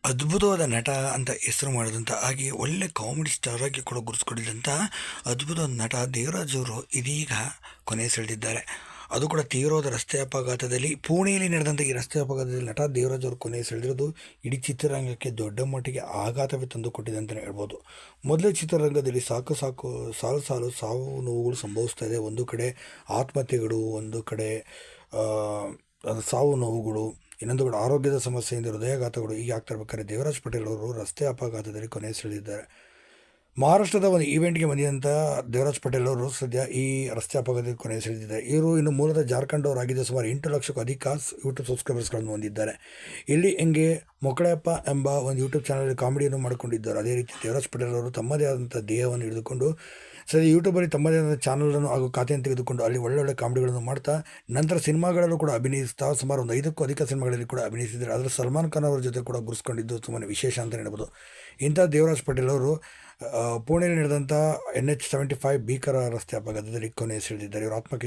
ಅದ್ಭುತವಾದ ನಟ ಅಂತ ಹೆಸರು ಮಾಡಿದಂಥ ಹಾಗೆ ಒಳ್ಳೆ ಕಾಮಿಡಿ ಸ್ಟಾರ್ ಆಗಿ ಕೂಡ ಗುರುತಿಸ್ಕೊಂಡಿದ್ದಂಥ ಅದ್ಭುತವಾದ ನಟ ದೇವರಾಜ್ ಅವರು ಇದೀಗ ಕೊನೆ ಸೆಳೆದಿದ್ದಾರೆ. ಅದು ಕೂಡ ತೀವ್ರವಾದ ರಸ್ತೆ ಅಪಘಾತದಲ್ಲಿ ಪುಣೆಯಲ್ಲಿ ನಡೆದಂಥ ಈ ರಸ್ತೆ ಅಪಘಾತದಲ್ಲಿ ನಟ ದೇವರಾಜ್ ಅವರು ಕೊನೆ ಸೆಳೆದಿರೋದು ಇಡೀ ಚಿತ್ರರಂಗಕ್ಕೆ ದೊಡ್ಡ ಮಟ್ಟಿಗೆ ಆಘಾತವೇ ತಂದು ಕೊಟ್ಟಿದೆ ಅಂತಲೇ ಹೇಳ್ಬೋದು. ಮೊದಲೇ ಚಿತ್ರರಂಗದಲ್ಲಿ ಸಾಕು ಸಾಕು ಸಾಲು ಸಾಲು ಸಾವು ನೋವುಗಳು ಸಂಭವಿಸ್ತಾ ಇದೆ. ಒಂದು ಕಡೆ ಆತ್ಮಹತ್ಯೆಗಳು, ಒಂದು ಕಡೆ ಆ, ಸಾವು ನೋವುಗಳು, ಇನ್ನೊಂದು ಕಡೆ ಆರೋಗ್ಯದ ಸಮಸ್ಯೆಯಿಂದ ಹೃದಯಾಘಾತಗಳು ಹೀಗೆ ಆಗ್ತಾ ಇರ್ಬೇಕಾದ್ರೆ ದೇವರಾಜ್ ಪಟೇಲ್ ಅವರು ರಸ್ತೆ ಅಪಘಾತದಲ್ಲಿ ಕೊನೆ ಸೆಳೆದಿದ್ದಾರೆ. ಮಹಾರಾಷ್ಟ್ರದ ಒಂದು ಈವೆಂಟ್ಗೆ ಬಂದಿದ್ದಂಥ ದೇವರಾಜ್ ಪಟೇಲ್ ಅವರು ಸದ್ಯ ಈ ರಸ್ತೆ ಅಪಘಾತದಲ್ಲಿ ಕೊನೆ ಸೆಳೆದಿದ್ದಾರೆ. ಇವರು ಇನ್ನು ಮೂಲದ ಜಾರ್ಖಂಡ್ ಅವರಾಗಿದ್ದು ಸುಮಾರು 8 ಲಕ್ಷಕ್ಕೂ ಅಧಿಕ ಯೂಟ್ಯೂಬ್ ಸಬ್ಸ್ಕ್ರೈಬರ್ಸ್ಗಳನ್ನು ಹೊಂದಿದ್ದಾರೆ. ಇಲ್ಲಿ ಹೆಂಗೆ ಮೊಕಳೆಯಪ್ಪ ಎಂಬ ಒಂದು ಯೂಟ್ಯೂಬ್ ಚಾನಲ್ ಕಾಮಿಡಿಯನ್ನು ಮಾಡಿಕೊಂಡಿದ್ದಾರೆ. ಅದೇ ರೀತಿ ದೇವರಾಜ್ ಪಟೇಲ್ ಅವರು ತಮ್ಮದೇ ಆದಂಥ ದೇಹವನ್ನು ಹಿಡಿದುಕೊಂಡು ಸರಿ ಯೂಟ್ಯೂಬಲ್ಲಿ ತಮ್ಮದೇ ಆದ ಚಾನಲನ್ನು ಹಾಗೂ ಖಾತೆಯನ್ನು ತೆಗೆದುಕೊಂಡು ಅಲ್ಲಿ ಒಳ್ಳೊಳ್ಳೆ ಕಾಮಿಡಿಗಳನ್ನು ಮಾಡ್ತಾ ನಂತರ ಸಿನಿಮಾಗಳಲ್ಲೂ ಕೂಡ ಅಭಿನಯಿಸ್ತಾ ಸುಮಾರು ಒಂದು 5ಕ್ಕೂ ಅಧಿಕ ಸಿನಿಮಾಗಳಲ್ಲಿ ಕೂಡ ಅಭಿನಯಿಸಿದ್ದಾರೆ. ಅದರ ಸಲ್ಮಾನ್ ಖಾನ್ ಅವರ ಜೊತೆ ಕೂಡ ಗುರುಸ್ಕೊಂಡಿದ್ದು ತುಂಬಾ ವಿಶೇಷ ಅಂತ ಹೇಳ್ಬೋದು. ಇಂಥ ದೇವರಾಜ್ ಪಟೇಲ್ ಅವರು ಪುಣೆಯಲ್ಲಿ ನಡೆದಂಥ NH-75 ಭೀಕರ ರಸ್ತೆ ಅಪಘಾತದಲ್ಲಿ ಕೊನೆ ಸೆಳೆದಿದ್ದಾರೆ. ಇವರು ಆತ್ಮಹತ್ಯೆ